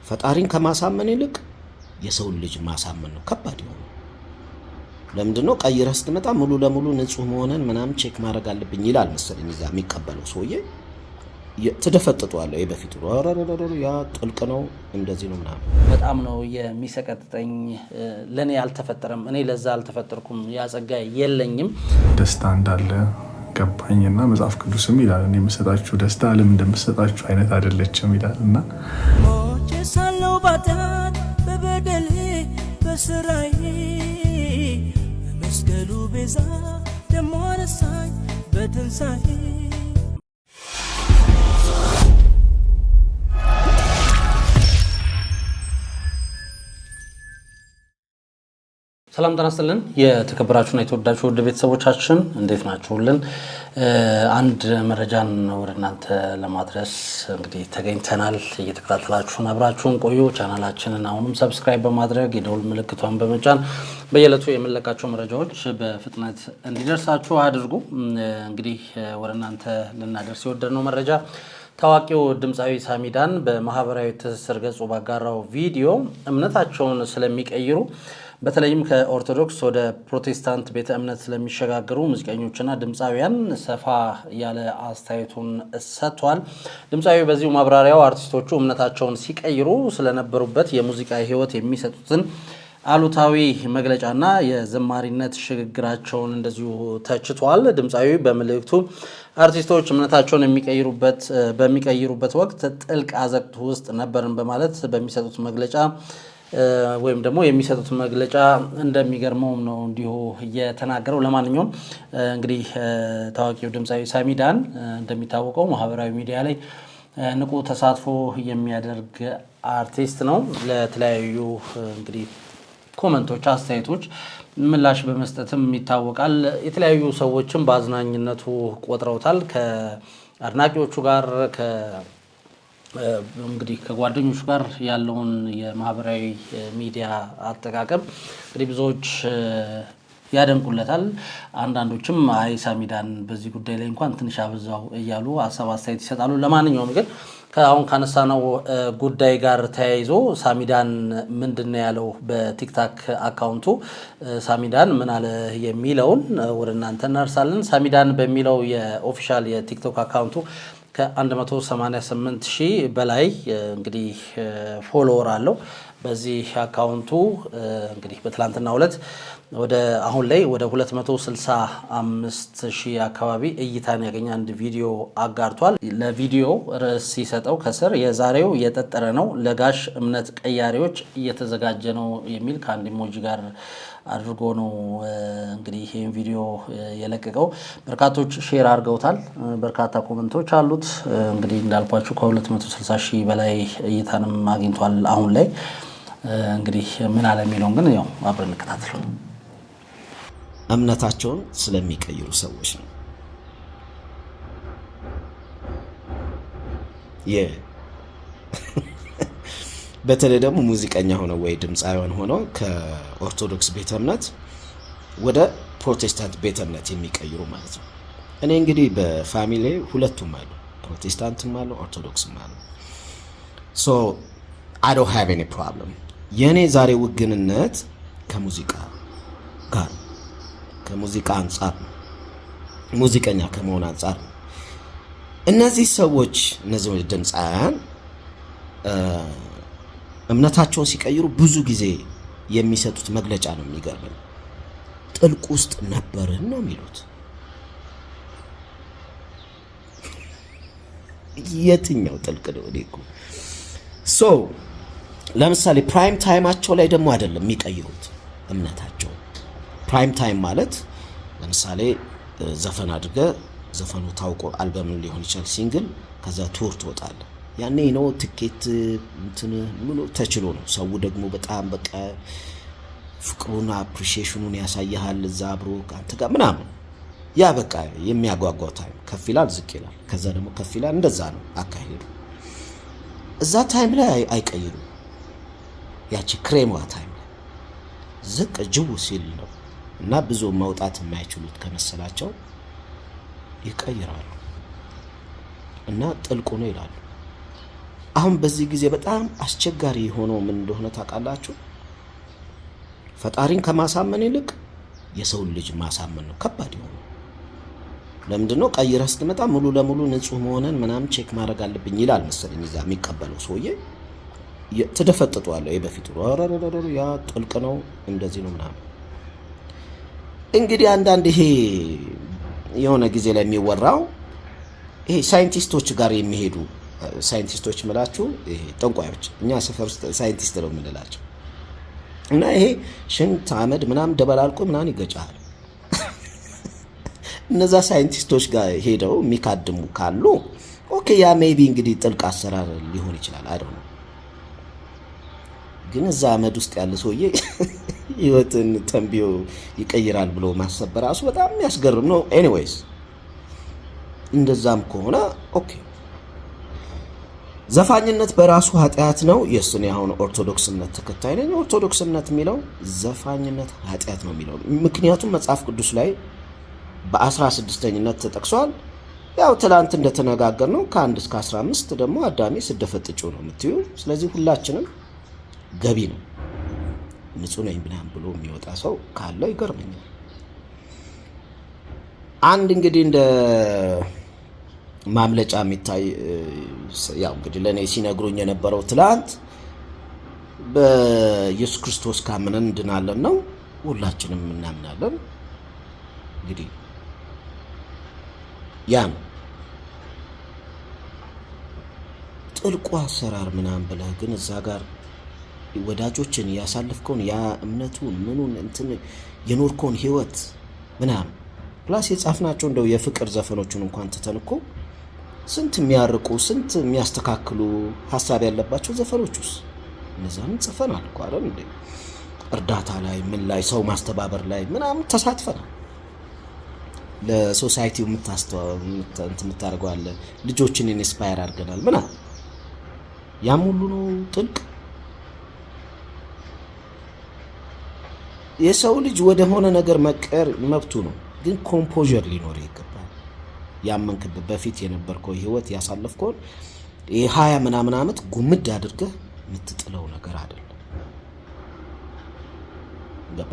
ፈጣሪን ከማሳመን ይልቅ የሰው ልጅ ማሳመን ነው ከባድ ነው ለምንድነው ቀይረህ ስትመጣ ሙሉ ለሙሉ ንጹህ መሆንን ምናም ቼክ ማድረግ አለብኝ ይላል መሰለኝ እዛ የሚቀበለው ሰውዬ ተደፈጥጧል በፊቱ ያ ጥልቅ ነው እንደዚህ ነው ምናም በጣም ነው የሚሰቀጥጠኝ ለኔ ያልተፈጠረም እኔ ለዛ አልተፈጠርኩም ያጸጋ የለኝም ደስታ እንዳለ ገባኝና መጽሐፍ ቅዱስም ይላል እኔ መሰጣችሁ ደስታ ዓለም እንደምሰጣችሁ አይነት አይደለችም ይላልና ሞቼሳለው ባጣት በበደሌ በስራዬ መስቀሉ ቤዛ ደሞ አነሳኝ በትንሳኤ ሰላም ተናስተልን የተከበራችሁና የተወዳችሁ ወደ ቤተሰቦቻችን እንዴት ናችሁልን አንድ መረጃን ወደ እናንተ ለማድረስ እንግዲህ ተገኝተናል እየተከታተላችሁን አብራችሁን ቆዩ ቻናላችንን አሁንም ሰብስክራይብ በማድረግ የደውል ምልክቷን በመጫን በየለቱ የምንለቃቸው መረጃዎች በፍጥነት እንዲደርሳችሁ አድርጉ እንግዲህ ወደ እናንተ ልናደርስ የወደድነው መረጃ ታዋቂው ድምጻዊ ሳሚዳን በማህበራዊ ትስስር ገጹ ባጋራው ቪዲዮ እምነታቸውን ስለሚቀይሩ በተለይም ከኦርቶዶክስ ወደ ፕሮቴስታንት ቤተ እምነት ስለሚሸጋገሩ ሙዚቀኞችና ድምጻውያን ሰፋ ያለ አስተያየቱን ሰጥቷል። ድምጻዊው በዚሁ ማብራሪያው አርቲስቶቹ እምነታቸውን ሲቀይሩ ስለነበሩበት የሙዚቃ ህይወት የሚሰጡትን አሉታዊ መግለጫና የዘማሪነት ሽግግራቸውን እንደዚሁ ተችቷል። ድምጻዊው በመልእክቱ አርቲስቶች እምነታቸውን በሚቀይሩበት ወቅት ጥልቅ አዘቅት ውስጥ ነበርን በማለት በሚሰጡት መግለጫ ወይም ደግሞ የሚሰጡት መግለጫ እንደሚገርመው ነው እንዲሁ የተናገረው ለማንኛውም እንግዲህ ታዋቂው ድምጻዊ ሳሚዳን እንደሚታወቀው ማህበራዊ ሚዲያ ላይ ንቁ ተሳትፎ የሚያደርግ አርቲስት ነው ለተለያዩ እንግዲህ ኮሜንቶች አስተያየቶች ምላሽ በመስጠትም ይታወቃል የተለያዩ ሰዎችም ባዝናኝነቱ ቆጥረውታል ከአድናቂዎቹ ጋር እንግዲህ ከጓደኞቹ ጋር ያለውን የማህበራዊ ሚዲያ አጠቃቀም እንግዲህ ብዙዎች ያደንቁለታል አንዳንዶችም አይ ሳሚዳን በዚህ ጉዳይ ላይ እንኳን ትንሽ አበዛው እያሉ ሐሳብ አስተያየት ይሰጣሉ ለማንኛውም ግን ከአሁን ካነሳነው ጉዳይ ጋር ተያይዞ ሳሚዳን ምንድነው ያለው በቲክታክ አካውንቱ ሳሚዳን ምን አለ የሚለውን ወደ እናንተ እናርሳለን ሳሚዳን በሚለው የኦፊሻል የቲክቶክ አካውንቱ ከ188,000 በላይ እንግዲህ ፎሎወር አለው በዚህ አካውንቱ እንግዲህ በትላንትናው ዕለት ወደ አሁን ላይ ወደ 265,000 አካባቢ እይታን ያገኘ አንድ ቪዲዮ አጋርቷል ለቪዲዮ ርዕስ ሲሰጠው ከስር የዛሬው የጠጠረ ነው ለጋሽ እምነት ቀያሪዎች እየተዘጋጀ ነው የሚል ከአንድ ኢሞጂ ጋር አድርጎ ነው እንግዲህ ይሄን ቪዲዮ የለቀቀው በርካቶች ሼር አድርገውታል በርካታ ኮሜንቶች አሉት እንግዲህ እንዳልኳችሁ ከ260,000 በላይ እይታንም አግኝቷል አሁን ላይ እንግዲህ ምን አለ የሚለውን ግን ያው አብረን እንከታተለው እምነታቸውን ስለሚቀይሩ ሰዎች ነው በተለይ ደግሞ ሙዚቀኛ ሆነው ወይ ድምጻውያን ሆነው ከኦርቶዶክስ ቤተ እምነት ወደ ፕሮቴስታንት ቤተ እምነት የሚቀይሩ ማለት ነው እኔ እንግዲህ በፋሚሊ ሁለቱም አሉ ፕሮቴስታንትም አሉ ኦርቶዶክስም አሉ so I don't have any problem የኔ ዛሬ ውግንነት ከሙዚቃ ጋር ከሙዚቃ አንፃር ሙዚቀኛ ከመሆን አንፃር እነዚህ ሰዎች እነዚህ ድምጻውያን እምነታቸውን ሲቀይሩ ብዙ ጊዜ የሚሰጡት መግለጫ ነው የሚገርመኝ ጥልቅ ውስጥ ነበርን ነው የሚሉት የትኛው ጥልቅ ነው ዲኩ ሶ ለምሳሌ ፕራይም ታይማቸው ላይ ደግሞ አይደለም የሚቀይሩት እምነታቸው ፕራይም ታይም ማለት ለምሳሌ ዘፈን አድርገ ዘፈኑ ታውቆ አልበም ሊሆን ይችላል ሲንግል ከዛ ቱር ትወጣለ ያኔ ነው ትኬት እንትን ሙሉ ተችሎ ነው ሰው ደግሞ በጣም በቃ ፍቅሩና አፕሪሺዬሽኑን ያሳያል እዛ አብሮ አንተ ጋር ምናምን ያ በቃ የሚያጓጓው ታይም ከፍ ይላል ዝቅ ይላል ከዛ ደግሞ ከፍ ይላል እንደዛ ነው አካሄዱ እዛ ታይም ላይ አይቀይሩ ያቺ ክሬሟ ታይም ዝቅ ጅው ሲል ነው እና ብዙ ማውጣት የማይችሉት ከመሰላቸው ይቀይራሉ እና ጥልቁ ነው ይላሉ አሁን በዚህ ጊዜ በጣም አስቸጋሪ የሆነው ምን እንደሆነ ታውቃላችሁ? ፈጣሪን ከማሳመን ይልቅ የሰው ልጅ ማሳመን ነው ከባድ የሆነው። ለምንድነው? ቀይረህ ስትመጣ ሙሉ ለሙሉ ንጹህ መሆንን ምናምን ቼክ ማድረግ አለብኝ ይላል መሰለኝ እዛ የሚቀበለው ሰውዬ። ተደፈጥጧል። በፊቱ ያ ጥልቅ ነው እንደዚህ ነው ምናምን። እንግዲህ አንዳንድ ይሄ የሆነ ጊዜ ላይ የሚወራው ይሄ ሳይንቲስቶች ጋር የሚሄዱ ሳይንቲስቶች ምላችሁ ይሄ ጠንቋዮች፣ እኛ ሰፈር ውስጥ ሳይንቲስት ነው የምንላቸው እና ይሄ ሽንት አመድ ምናምን ደበላልቆ ምናምን ይገጫል። እነዛ ሳይንቲስቶች ጋር ሄደው የሚካድሙ ካሉ ኦኬ ያ ሜቢ እንግዲህ ጥልቅ አሰራር ሊሆን ይችላል። አይደል ነው ግን እዛ አመድ ውስጥ ያለ ሰውዬ ህይወትን ተንቢዮ ይቀይራል ብሎ ማሰብ ራሱ በጣም የሚያስገርም ነው። ኤኒዌይስ እንደዛም ከሆነ ኦኬ ዘፋኝነት በራሱ ኃጢአት ነው። የሱን አሁን ኦርቶዶክስነት ተከታይ ነኝ። ኦርቶዶክስነት የሚለው ዘፋኝነት ኃጢአት ነው የሚለው ምክንያቱም መጽሐፍ ቅዱስ ላይ በ16ኝነት ተጠቅሷል። ያው ትላንት እንደተነጋገር ነው ከ1 እስከ 15 ደግሞ አዳሜ ስደፈጥጩ ነው የምትዩ። ስለዚህ ሁላችንም ገቢ ነው። ንጹህ ነኝ ምናምን ብሎ የሚወጣ ሰው ካለ ይገርመኛል። አንድ እንግዲህ እንደ ማምለጫ የሚታይ ያው እንግዲህ ለኔ ሲነግሩኝ የነበረው ትላንት በኢየሱስ ክርስቶስ ካመንን እንድናለን ነው። ሁላችንም እናምናለን። እንግዲህ ያ ነው ጥልቁ አሰራር ምናምን ብለህ ግን እዛ ጋር ወዳጆችን ያሳልፍከውን ያ እምነቱን ምኑን እንትን የኖርኮን ህይወት ምናምን ፕላስ የጻፍናቸው እንደው የፍቅር ዘፈኖቹን እንኳን ተተንኮ ስንት የሚያርቁ ስንት የሚያስተካክሉ ሐሳብ ያለባቸው ዘፈኖቹስ እነዛን ጽፈናል እኮ አይደል እንዴ? እርዳታ ላይ ምን ላይ ሰው ማስተባበር ላይ ምናምን ተሳትፈናል። ለሶሳይቲው የምታደርገው አለ። ልጆችን ኢንስፓየር አድርገናል ምናምን። ያም ሁሉ ነው ጥልቅ። የሰው ልጅ ወደ ሆነ ነገር መቀየር መብቱ ነው፣ ግን ኮምፖዠር ሊኖር ይገባል። ያመንክበት በፊት የነበርከው ህይወት ያሳለፍከውን የ20 ምናምን ዓመት ጉምድ አድርገህ የምትጥለው ነገር አይደለም። ገባ?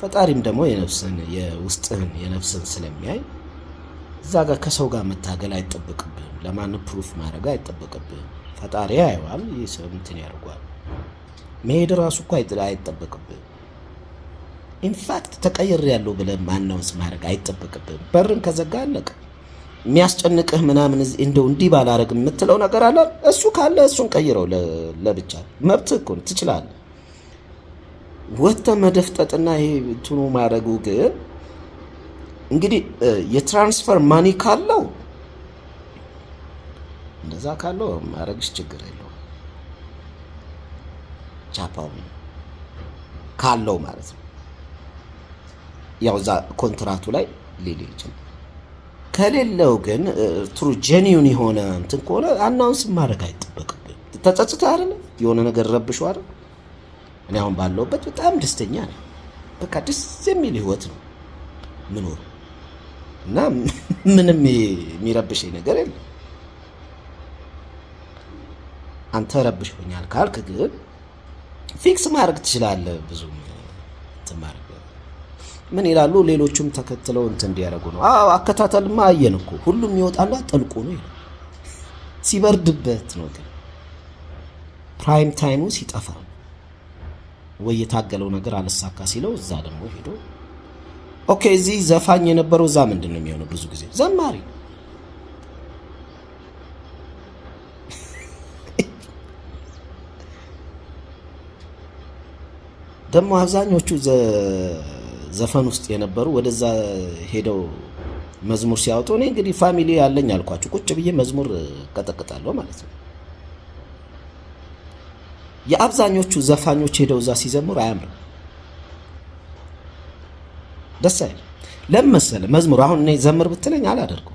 ፈጣሪም ደግሞ የነፍስን የውስጥህን የነፍስን ስለሚያይ እዛ ጋር ከሰው ጋር መታገል አይጠበቅብህም። ለማን ፕሩፍ ማድረግ አይጠበቅብህም። ፈጣሪ ያየዋል፣ ይሰም እንትን ያርጓል። መሄድ ራሱ እኮ አይጠበቅብህም። ኢንፋክት ተቀየር ያለው ብለህ ማናውንስ ማድረግ አይጠበቅብህም። በርን ከዘጋ አለቀ። የሚያስጨንቅህ ምናምን እንደው እንዲህ ባላረግ የምትለው ነገር አለ። እሱ ካለ እሱን ቀይረው ለብቻ መብትህ እኮ ትችላለህ። ወጥተህ መደፍጠጥና ይሄ እንትኑ ማድረጉ ግን እንግዲህ የትራንስፈር ማኒ ካለው እንደዛ ካለው ማድረግሽ ችግር የለውም። ቻፓው ካለው ማለት ነው። ያው እዛ ኮንትራቱ ላይ ሊል ይችላል። ከሌለው ግን ትሩ ጄኒዩን የሆነ እንትን ከሆነ አናውንስ ማድረግ አይጠበቅብህም። ተጸጽተህ አይደል የሆነ ነገር ረብሽው አይደል። እኔ አሁን ባለውበት በጣም ደስተኛ ነኝ። በቃ ደስ የሚል ህይወት ነው ምኖር እና ምንም የሚረብሽኝ ነገር የለም። አንተ ረብሽኛል ካልክ ግን ፊክስ ማድረግ ትችላለህ። ብዙ እንትን ማድረግ ምን ይላሉ ሌሎቹም ተከትለው እንትን እንዲያደርጉ ነው። አከታተልማ አየን እኮ ሁሉም ይወጣና ጠልቁ ነው ይላል። ሲበርድበት ነው ግን ፕራይም ታይሙ ሲጠፋ ወይ የታገለው ነገር አልሳካ ሲለው እዛ ደግሞ ሄዶ ኦኬ እዚህ ዘፋኝ የነበረው እዛ ምንድነው የሚሆነው? ብዙ ጊዜ ዘማሪ ደግሞ አብዛኞቹ ዘፈን ውስጥ የነበሩ ወደዛ ሄደው መዝሙር ሲያወጡ እኔ እንግዲህ ፋሚሊ ያለኝ አልኳችሁ ቁጭ ብዬ መዝሙር ቀጠቅጣለሁ ማለት ነው። የአብዛኞቹ ዘፋኞች ሄደው እዛ ሲዘምሩ አያምርም፣ ደስ አይልም። ለምን መሰለህ? መዝሙር አሁን እኔ ዘምር ብትለኝ አላደርገው።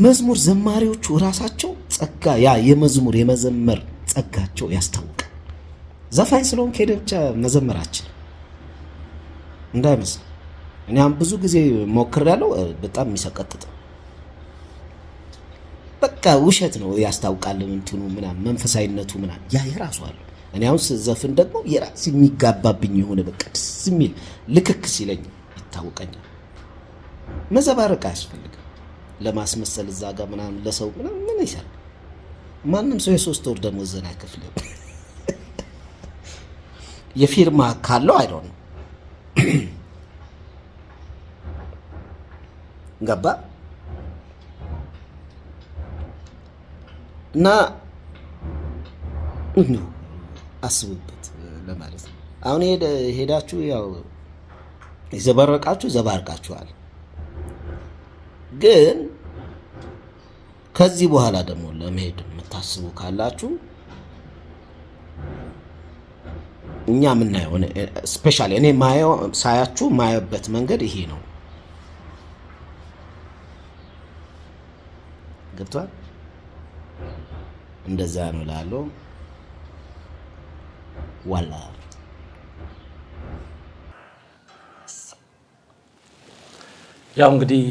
መዝሙር ዘማሪዎቹ ራሳቸው ጸጋ ያ የመዝሙር የመዘመር ጸጋቸው ያስታውቃል። ዘፋኝ ስለሆንክ ሄደህ ብቻ መዘመራችን እንዳይመስል። እኔ አሁን ብዙ ጊዜ ሞክሬያለሁ፣ በጣም የሚሰቀጥጥ በቃ ውሸት ነው ያስታውቃል። እንትኑ ምናምን መንፈሳዊነቱ ምናምን ያ የራሱ አለ። እኔ አሁን ስዘፍን ደግሞ የራስ የሚጋባብኝ የሆነ በቃ ደስ የሚል ልክክ ሲለኝ ይታወቀኛል። መዘባረቅ አያስፈልግም ለማስመሰል እዛ ጋር ምናምን ለሰው ምናምን ምን ይሰራል? ማንም ሰው የ3 ወር ደሞዝን አይከፍልም። የፊርማ ካለው አይዶን ገባ እና ነው አስቡበት ለማለት ነው። አሁን ሄዳችሁ ያው ዘባርቃችኋል። ግን ከዚህ በኋላ ደግሞ ለመሄድ የምታስቡ ካላችሁ እኛ የምናየው ስፔሻሊ እኔ ሳያችሁ ማየበት መንገድ ይሄ ነው። ገብቷል? እንደዛ ነው እላለሁ። ዋላ ያው እንግዲህ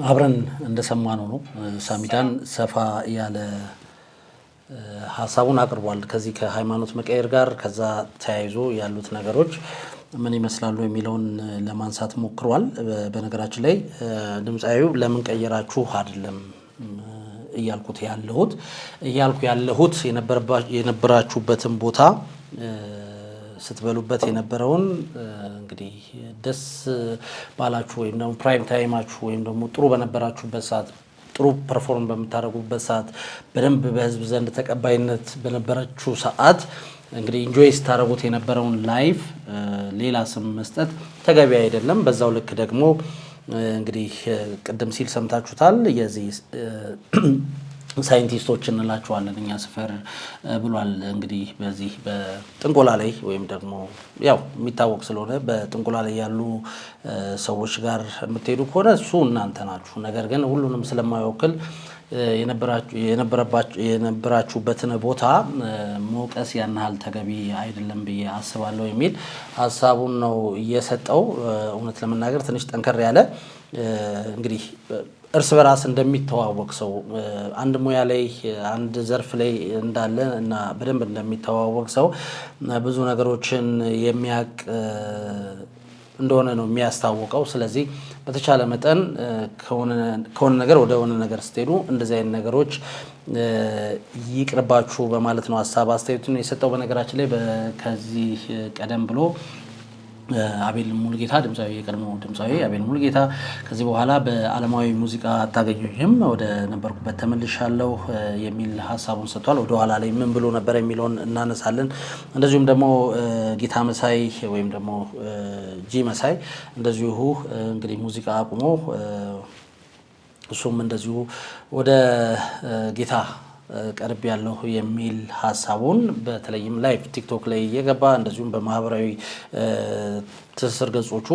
አብረን እንደሰማነው ነው። ሳሚዳን ሰፋ ያለ ሀሳቡን አቅርቧል። ከዚህ ከሃይማኖት መቀየር ጋር ከዛ ተያይዞ ያሉት ነገሮች ምን ይመስላሉ የሚለውን ለማንሳት ሞክሯል። በነገራችን ላይ ድምፃዊው ለምን ቀየራችሁ አይደለም እያልኩ ያለሁት የነበራችሁበትን ቦታ ስትበሉበት የነበረውን እንግዲህ ደስ ባላችሁ ወይም ደግሞ ፕራይም ታይማችሁ ወይም ደግሞ ጥሩ በነበራችሁበት ሰዓት ጥሩ ፐርፎርም በምታደርጉበት ሰዓት በደንብ በህዝብ ዘንድ ተቀባይነት በነበራችሁ ሰዓት እንግዲህ ኢንጆይ ስታደርጉት የነበረውን ላይፍ ሌላ ስም መስጠት ተገቢ አይደለም። በዛው ልክ ደግሞ እንግዲህ ቅድም ሲል ሰምታችሁታል። የዚህ ሳይንቲስቶች እንላቸዋለን እኛ ሰፈር ብሏል። እንግዲህ በዚህ በጥንቆላ ላይ ወይም ደግሞ ያው የሚታወቅ ስለሆነ በጥንቆላ ላይ ያሉ ሰዎች ጋር የምትሄዱ ከሆነ እሱ እናንተ ናችሁ። ነገር ግን ሁሉንም ስለማይወክል የነበራችሁበትን ቦታ መውቀስ ያን ያህል ተገቢ አይደለም ብዬ አስባለሁ የሚል ሀሳቡን ነው እየሰጠው። እውነት ለመናገር ትንሽ ጠንከር ያለ እንግዲህ እርስ በራስ እንደሚተዋወቅ ሰው አንድ ሙያ ላይ አንድ ዘርፍ ላይ እንዳለ እና በደንብ እንደሚተዋወቅ ሰው ብዙ ነገሮችን የሚያውቅ እንደሆነ ነው የሚያስታውቀው። ስለዚህ በተቻለ መጠን ከሆነ ነገር ወደ ሆነ ነገር ስትሄዱ እንደዚህ አይነት ነገሮች ይቅርባችሁ በማለት ነው ሀሳብ አስተያየቱን የሰጠው። በነገራችን ላይ ከዚህ ቀደም ብሎ አቤል ሙሉጌታ ድምፃዊ የቀድሞ ድምፃዊ አቤል ሙሉጌታ ከዚህ በኋላ በዓለማዊ ሙዚቃ አታገኙኝም ወደ ነበርኩበት ተመልሻለሁ የሚል ሀሳቡን ሰጥቷል። ወደ ኋላ ላይ ምን ብሎ ነበር የሚለውን እናነሳለን። እንደዚሁም ደግሞ ጌታ መሳይ ወይም ደግሞ ጂ መሳይ እንደዚሁ እንግዲህ ሙዚቃ አቁሞ እሱም እንደዚሁ ወደ ጌታ ቀርብ ያለው የሚል ሀሳቡን በተለይም ላይቭ ቲክቶክ ላይ እየገባ እንደዚሁም በማህበራዊ ትስስር ገጾቹ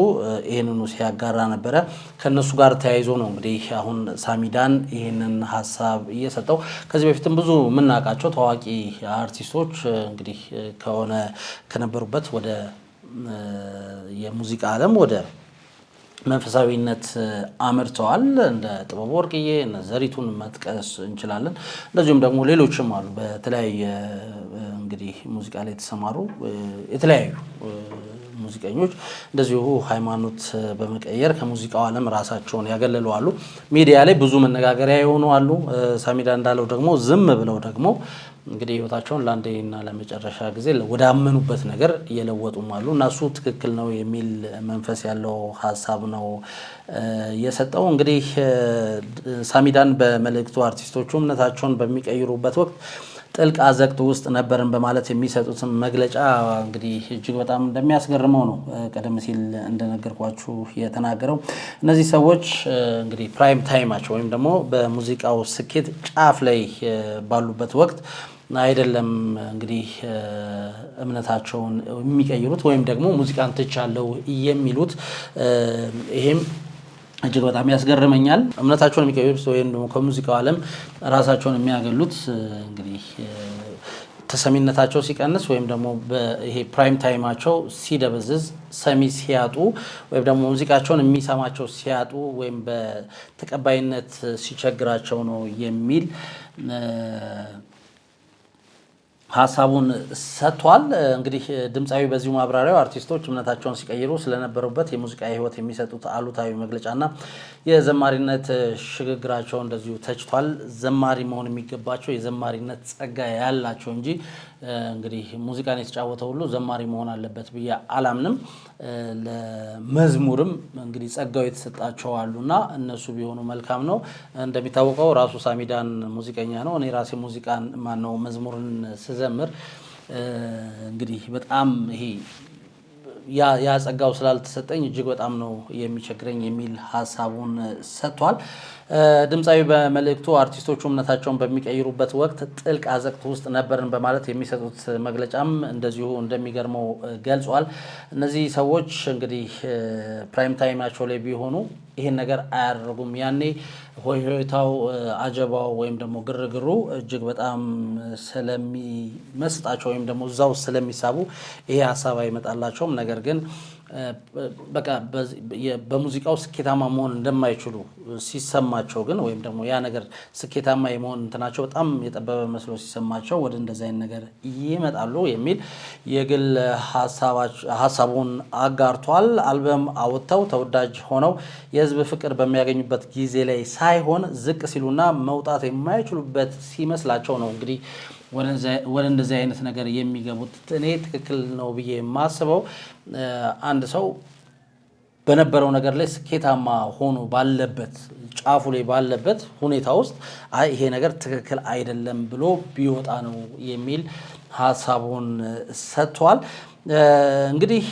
ይሄንኑ ሲያጋራ ነበረ። ከነሱ ጋር ተያይዞ ነው እንግዲህ አሁን ሳሚዳን ይሄንን ሀሳብ እየሰጠው። ከዚህ በፊትም ብዙ የምናውቃቸው ታዋቂ አርቲስቶች እንግዲህ ከነበሩበት ወደ የሙዚቃ ዓለም ወደ መንፈሳዊነት አመርተዋል። እንደ ጥበብ ወርቅዬ እነ ዘሪቱን መጥቀስ እንችላለን። እንደዚሁም ደግሞ ሌሎችም አሉ በተለያየ እንግዲህ ሙዚቃ ላይ የተሰማሩ የተለያዩ ሙዚቀኞች እንደዚሁ ሃይማኖት በመቀየር ከሙዚቃው ዓለም ራሳቸውን ያገለሉ አሉ። ሚዲያ ላይ ብዙ መነጋገሪያ የሆኑ አሉ። ሳሚዳ እንዳለው ደግሞ ዝም ብለው ደግሞ እንግዲህ ህይወታቸውን ለአንዴና ለመጨረሻ ጊዜ ወደ አመኑበት ነገር እየለወጡም አሉ። እና እሱ ትክክል ነው የሚል መንፈስ ያለው ሀሳብ ነው የሰጠው። እንግዲህ ሳሚዳን በመልእክቱ አርቲስቶቹ እምነታቸውን በሚቀይሩበት ወቅት ጥልቅ አዘቅት ውስጥ ነበርን በማለት የሚሰጡትን መግለጫ እንግዲህ እጅግ በጣም እንደሚያስገርመው ነው ቀደም ሲል እንደነገርኳችሁ የተናገረው። እነዚህ ሰዎች እንግዲህ ፕራይም ታይማቸው ወይም ደግሞ በሙዚቃው ስኬት ጫፍ ላይ ባሉበት ወቅት አይደለም እንግዲህ እምነታቸውን የሚቀይሩት ወይም ደግሞ ሙዚቃን ትቻለው የሚሉት። ይሄም እጅግ በጣም ያስገርመኛል። እምነታቸውን የሚቀይሩት ወይም ደግሞ ከሙዚቃው ዓለም ራሳቸውን የሚያገሉት እንግዲህ ተሰሚነታቸው ሲቀንስ ወይም ደግሞ በይሄ ፕራይም ታይማቸው ሲደበዝዝ ሰሚ ሲያጡ ወይም ደግሞ ሙዚቃቸውን የሚሰማቸው ሲያጡ ወይም በተቀባይነት ሲቸግራቸው ነው የሚል ሀሳቡን ሰጥቷል። እንግዲህ ድምጻዊ በዚሁ ማብራሪያው አርቲስቶች እምነታቸውን ሲቀይሩ ስለነበሩበት የሙዚቃ ህይወት የሚሰጡት አሉታዊ መግለጫና የዘማሪነት ሽግግራቸው እንደዚሁ ተችቷል። ዘማሪ መሆን የሚገባቸው የዘማሪነት ጸጋ ያላቸው እንጂ እንግዲህ ሙዚቃን የተጫወተ ሁሉ ዘማሪ መሆን አለበት ብዬ አላምንም። ለመዝሙርም እንግዲህ ጸጋው የተሰጣቸው አሉና እነሱ ቢሆኑ መልካም ነው። እንደሚታወቀው ራሱ ሳሚዳን ሙዚቀኛ ነው። እኔ ራሴ ሙዚቃን ማነው መዝሙርን ስዘምር እንግዲህ በጣም ይሄ ያ ጸጋው ስላልተሰጠኝ እጅግ በጣም ነው የሚቸግረኝ የሚል ሀሳቡን ሰጥቷል። ድምጻዊ በመልእክቱ አርቲስቶቹ እምነታቸውን በሚቀይሩበት ወቅት ጥልቅ አዘቅት ውስጥ ነበርን በማለት የሚሰጡት መግለጫም እንደዚሁ እንደሚገርመው ገልጿል። እነዚህ ሰዎች እንግዲህ ፕራይም ታይማቸው ላይ ቢሆኑ ይሄን ነገር አያደርጉም። ያኔ ሆይሆይታው አጀባው ወይም ደግሞ ግርግሩ እጅግ በጣም ስለሚመስጣቸው ወይም ደግሞ እዛው ስለሚሳቡ ይሄ ሀሳብ አይመጣላቸውም። ነገር ግን በቃ በሙዚቃው ስኬታማ መሆን እንደማይችሉ ሲሰማቸው ግን ወይም ደግሞ ያ ነገር ስኬታማ የመሆን እንትናቸው በጣም የጠበበ መስሎ ሲሰማቸው ወደ እንደዛ አይነት ነገር ይመጣሉ የሚል የግል ሀሳቡን አጋርቷል። አልበም አውጥተው ተወዳጅ ሆነው የህዝብ ፍቅር በሚያገኙበት ጊዜ ላይ ሳይሆን ዝቅ ሲሉና መውጣት የማይችሉበት ሲመስላቸው ነው እንግዲህ ወደ እንደዚህ አይነት ነገር የሚገቡት። እኔ ትክክል ነው ብዬ የማስበው አንድ ሰው በነበረው ነገር ላይ ስኬታማ ሆኖ ባለበት ጫፉ ላይ ባለበት ሁኔታ ውስጥ ይሄ ነገር ትክክል አይደለም ብሎ ቢወጣ ነው የሚል ሀሳቡን ሰጥቷል። እንግዲህ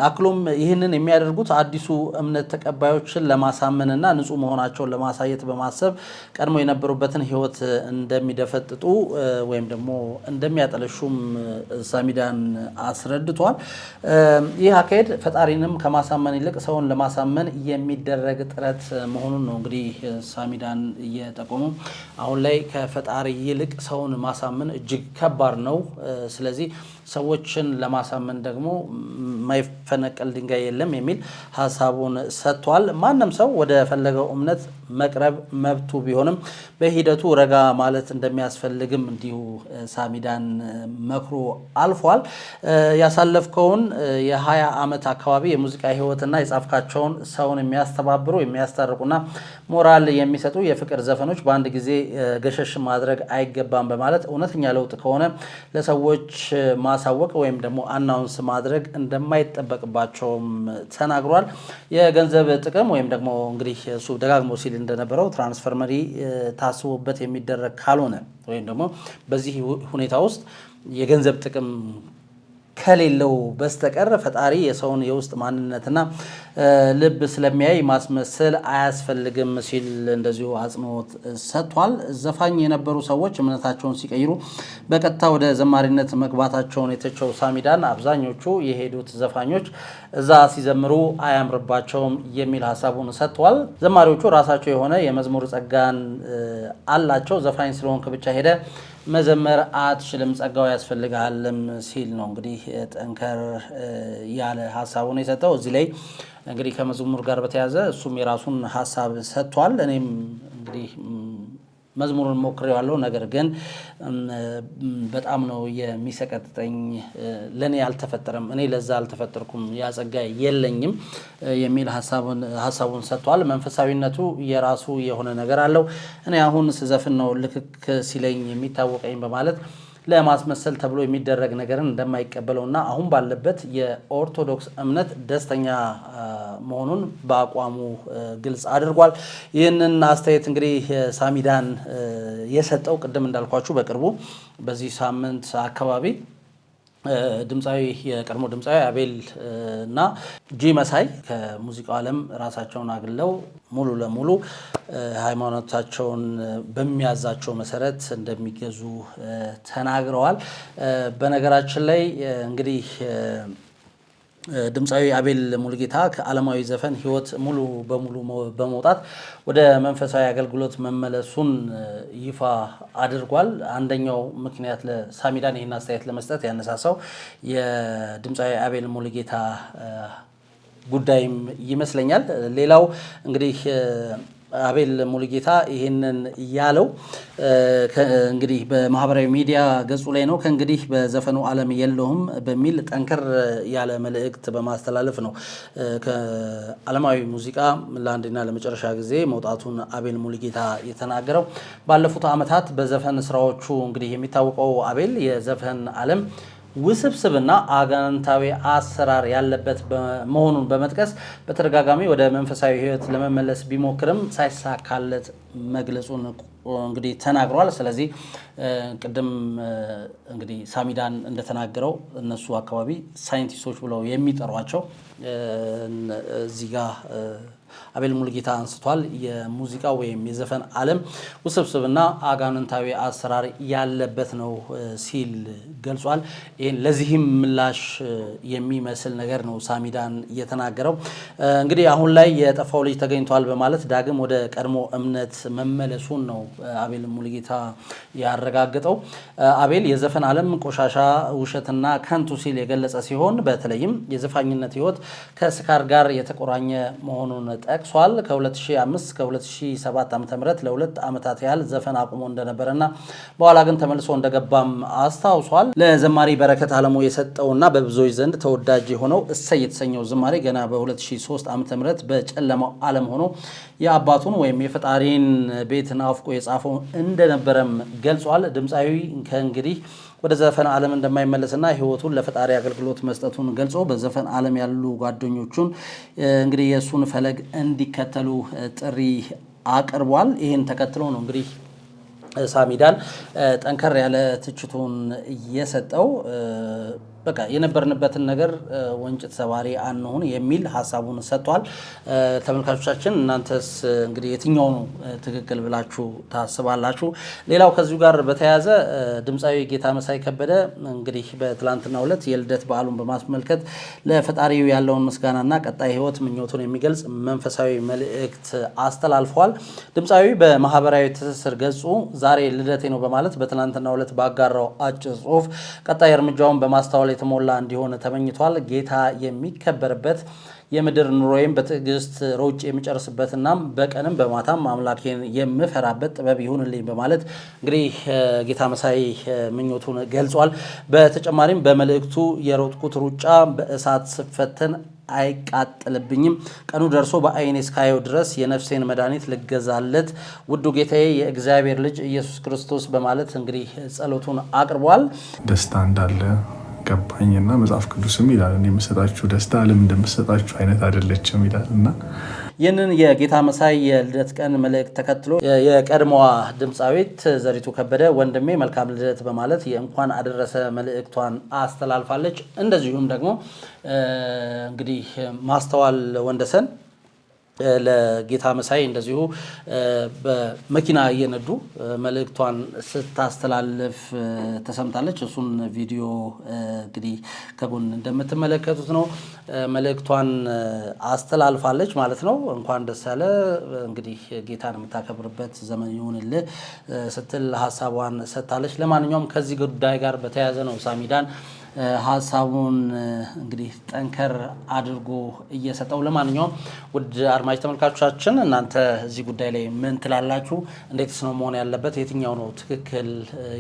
አክሎም ይህንን የሚያደርጉት አዲሱ እምነት ተቀባዮችን ለማሳመንና ንጹህ መሆናቸውን ለማሳየት በማሰብ ቀድሞ የነበሩበትን ህይወት እንደሚደፈጥጡ ወይም ደግሞ እንደሚያጠለሹም ሳሚዳን አስረድቷል። ይህ አካሄድ ፈጣሪንም ከማሳመን ይልቅ ሰውን ለማሳመን የሚደረግ ጥረት መሆኑን ነው እንግዲህ ሳሚዳን እየጠቆሙ። አሁን ላይ ከፈጣሪ ይልቅ ሰውን ማሳመን እጅግ ከባድ ነው። ስለዚህ ሰዎችን ለማሳመን ደግሞ ማይፈነቀል ድንጋይ የለም የሚል ሀሳቡን ሰጥቷል። ማንም ሰው ወደ ፈለገው እምነት መቅረብ መብቱ ቢሆንም በሂደቱ ረጋ ማለት እንደሚያስፈልግም እንዲሁ ሳሚዳን መክሮ አልፏል። ያሳለፍከውን የ20 ዓመት አካባቢ የሙዚቃ ህይወትና የጻፍካቸውን ሰውን የሚያስተባብሩ የሚያስታርቁና ሞራል የሚሰጡ የፍቅር ዘፈኖች በአንድ ጊዜ ገሸሽ ማድረግ አይገባም በማለት እውነተኛ ለውጥ ከሆነ ለሰዎች ማሳወቅ ወይም ደግሞ አናውንስ ማድረግ እንደማይጠበቅባቸውም ተናግሯል። የገንዘብ ጥቅም ወይም ደግሞ እንግዲህ እሱ ደጋግሞ ሲል እንደነበረው ትራንስፈርመሪ ታስቦበት የሚደረግ ካልሆነ ወይም ደግሞ በዚህ ሁኔታ ውስጥ የገንዘብ ጥቅም ከሌለው በስተቀር ፈጣሪ የሰውን የውስጥ ማንነትና ልብ ስለሚያይ ማስመሰል አያስፈልግም ሲል እንደዚሁ አጽንኦት ሰጥቷል። ዘፋኝ የነበሩ ሰዎች እምነታቸውን ሲቀይሩ በቀጥታ ወደ ዘማሪነት መግባታቸውን የተቸው ሳሚዳን አብዛኞቹ የሄዱት ዘፋኞች እዛ ሲዘምሩ አያምርባቸውም የሚል ሀሳቡን ሰጥቷል። ዘማሪዎቹ ራሳቸው የሆነ የመዝሙር ጸጋን አላቸው። ዘፋኝ ስለሆንክ ብቻ ሄደ መዘመር አትችልም፣ ጸጋው ያስፈልጋልም ሲል ነው እንግዲህ ጠንከር ያለ ሀሳቡን የሰጠው። እዚህ ላይ እንግዲህ ከመዝሙር ጋር በተያያዘ እሱም የራሱን ሀሳብ ሰጥቷል። እኔም እንግዲህ መዝሙሩን ሞክሬዋለሁ፣ ነገር ግን በጣም ነው የሚሰቀጥጠኝ። ለኔ አልተፈጠረም፣ እኔ ለዛ አልተፈጠርኩም፣ ያ ጸጋ የለኝም የሚል ሀሳቡን ሰጥቷል። መንፈሳዊነቱ የራሱ የሆነ ነገር አለው። እኔ አሁን ስዘፍን ነው ልክክ ሲለኝ የሚታወቀኝ በማለት ለማስመሰል ተብሎ የሚደረግ ነገርን እንደማይቀበለውና አሁን ባለበት የኦርቶዶክስ እምነት ደስተኛ መሆኑን በአቋሙ ግልጽ አድርጓል። ይህንን አስተያየት እንግዲህ ሳሚዳን የሰጠው ቅድም እንዳልኳችሁ በቅርቡ በዚህ ሳምንት አካባቢ ድምፃዊ የቀድሞ ድምፃዊ አቤል እና ጂ መሳይ ከሙዚቃው ዓለም ራሳቸውን አግለው ሙሉ ለሙሉ ሃይማኖታቸውን በሚያዛቸው መሰረት እንደሚገዙ ተናግረዋል። በነገራችን ላይ እንግዲህ ድምፃዊ አቤል ሙሉጌታ ከዓለማዊ ዘፈን ህይወት ሙሉ በሙሉ በመውጣት ወደ መንፈሳዊ አገልግሎት መመለሱን ይፋ አድርጓል። አንደኛው ምክንያት ለሳሚዳን ይህን አስተያየት ለመስጠት ያነሳሳው የድምፃዊ አቤል ሙሉጌታ ጉዳይም ይመስለኛል። ሌላው እንግዲህ አቤል ሙሉጌታ ይሄንን ያለው እንግዲህ በማህበራዊ ሚዲያ ገጹ ላይ ነው። ከእንግዲህ በዘፈኑ ዓለም የለውም በሚል ጠንከር ያለ መልእክት በማስተላለፍ ነው ከዓለማዊ ሙዚቃ ለአንድና ለመጨረሻ ጊዜ መውጣቱን አቤል ሙሉጌታ የተናገረው። ባለፉት ዓመታት በዘፈን ስራዎቹ እንግዲህ የሚታወቀው አቤል የዘፈን ዓለም ውስብስብና አጋንንታዊ አሰራር ያለበት መሆኑን በመጥቀስ በተደጋጋሚ ወደ መንፈሳዊ ህይወት ለመመለስ ቢሞክርም ሳይሳካለት መግለጹን እንግዲህ ተናግሯል። ስለዚህ ቅድም እንግዲህ ሳሚዳን እንደተናገረው እነሱ አካባቢ ሳይንቲስቶች ብለው የሚጠሯቸው እዚህ ጋር አቤል ሙሉጌታ አንስቷል። የሙዚቃ ወይም የዘፈን ዓለም ውስብስብና አጋንንታዊ አሰራር ያለበት ነው ሲል ገልጿል። ይሄን ለዚህም ምላሽ የሚመስል ነገር ነው ሳሚዳን የተናገረው። እንግዲህ አሁን ላይ የጠፋው ልጅ ተገኝቷል በማለት ዳግም ወደ ቀድሞ እምነት መመለሱን ነው አቤል ሙሉጌታ ያረጋገጠው። አቤል የዘፈን ዓለም ቆሻሻ፣ ውሸትና ከንቱ ሲል የገለጸ ሲሆን በተለይም የዘፋኝነት ህይወት ከስካር ጋር የተቆራኘ መሆኑን ጠቅሷል። ከ2005 እስከ 2007 ዓ.ም ለ2 ዓመታት ያህል ዘፈን አቁሞ እንደነበረና በኋላ ግን ተመልሶ እንደገባም አስታውሷል። ለዘማሪ በረከት አለሙ የሰጠውና በብዙዎች ዘንድ ተወዳጅ የሆነው እሰይ የተሰኘው ዝማሬ ገና በ2003 ዓ.ም በጨለማው ዓለም ሆኖ የአባቱን ወይም የፈጣሪን ቤት ናፍቆ የጻፈው እንደነበረም ገልጿል። ድምፃዊ ከእንግዲህ ወደ ዘፈን ዓለም እንደማይመለስና ህይወቱን ለፈጣሪ አገልግሎት መስጠቱን ገልጾ በዘፈን ዓለም ያሉ ጓደኞቹን እንግዲህ የእሱን ፈለግ እንዲከተሉ ጥሪ አቅርቧል። ይህን ተከትሎ ነው እንግዲህ ሳሚዳን ጠንከር ያለ ትችቱን እየሰጠው በቃ የነበርንበትን ነገር ወንጭት ሰባሪ አንሆን የሚል ሐሳቡን ሰጥቷል። ተመልካቾቻችን እናንተስ እንግዲህ የትኛው ነው ትክክል ብላችሁ ታስባላችሁ? ሌላው ከዚሁ ጋር በተያያዘ ድምፃዊ ጌታመሳይ ከበደ እንግዲህ በትላንትናው ዕለት የልደት በዓሉን በማስመልከት ለፈጣሪው ያለውን ምስጋናና ቀጣይ ህይወት ምኞቱን የሚገልጽ መንፈሳዊ መልእክት አስተላልፏል። ድምፃዊ በማህበራዊ ትስስር ገጹ ዛሬ ልደቴ ነው በማለት በትላንትናው ዕለት ባጋራው አጭር ጽሁፍ ቀጣይ እርምጃውን በማስተዋል የተሞላ እንዲሆን ተመኝቷል። ጌታ የሚከበርበት የምድር ኑሮዬም በትዕግስት ሮጭ የሚጨርስበትና በቀንም በማታም አምላኬን የምፈራበት ጥበብ ይሁንልኝ በማለት እንግዲህ ጌታመሳይ ምኞቱን ገልጿል። በተጨማሪም በመልእክቱ የሮጥኩት ሩጫ በእሳት ስፈተን አይቃጥልብኝም፣ ቀኑ ደርሶ በአይኔ እስካየው ድረስ የነፍሴን መድኃኒት ልገዛለት ውዱ ጌታዬ የእግዚአብሔር ልጅ ኢየሱስ ክርስቶስ በማለት እንግዲህ ጸሎቱን አቅርቧል። ደስታ እንዳለ ገባኝና መጽሐፍ ቅዱስም ይላል እኔ የምሰጣችሁ ደስታ ዓለም እንደምሰጣችሁ አይነት አይደለችም ይላል እና ይህንን የጌታመሳይ የልደት ቀን መልእክት ተከትሎ የቀድሞዋ ድምፃዊት ዘሪቱ ከበደ ወንድሜ መልካም ልደት በማለት የእንኳን አደረሰ መልእክቷን አስተላልፋለች። እንደዚሁም ደግሞ እንግዲህ ማስተዋል ወንደሰን ለጌታመሳይ እንደዚሁ በመኪና እየነዱ መልእክቷን ስታስተላልፍ ተሰምታለች። እሱን ቪዲዮ እንግዲህ ከጎን እንደምትመለከቱት ነው መልእክቷን አስተላልፋለች ማለት ነው። እንኳን ደስ ያለ እንግዲህ ጌታን የምታከብርበት ዘመን ይሁንልህ ስትል ሀሳቧን ሰጥታለች። ለማንኛውም ከዚህ ጉዳይ ጋር በተያያዘ ነው ሳሚዳን ሀሳቡን እንግዲህ ጠንከር አድርጎ እየሰጠው። ለማንኛውም ውድ አድማጭ ተመልካቾቻችን እናንተ እዚህ ጉዳይ ላይ ምን ትላላችሁ? እንዴትስ ነው መሆን ያለበት? የትኛው ነው ትክክል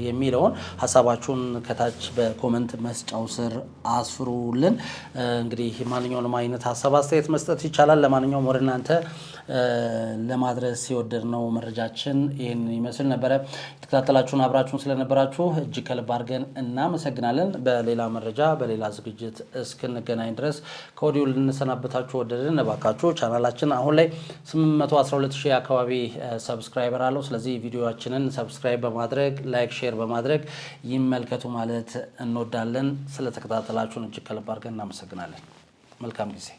የሚለውን ሀሳባችሁን ከታች በኮመንት መስጫው ስር አስፍሩልን። እንግዲህ ማንኛውንም አይነት ሀሳብ አስተያየት መስጠት ይቻላል። ለማንኛውም ወደ እናንተ ለማድረስ የወደድነው መረጃችን ይህን ይመስል ነበረ። የተከታተላችሁን አብራችሁን ስለነበራችሁ እጅግ ከልብ አድርገን እናመሰግናለን። በሌላ መረጃ በሌላ ዝግጅት እስክንገናኝ ድረስ ከወዲሁ ልንሰናበታችሁ ወደድን። እባካችሁ ቻናላችን አሁን ላይ 812,000 አካባቢ ሰብስክራይበር አለው። ስለዚህ ቪዲዮአችንን ሰብስክራይብ በማድረግ ላይክ፣ ሼር በማድረግ ይመልከቱ ማለት እንወዳለን። ስለተከታተላችሁን እጅግ ከልብ አድርገን እናመሰግናለን። መልካም ጊዜ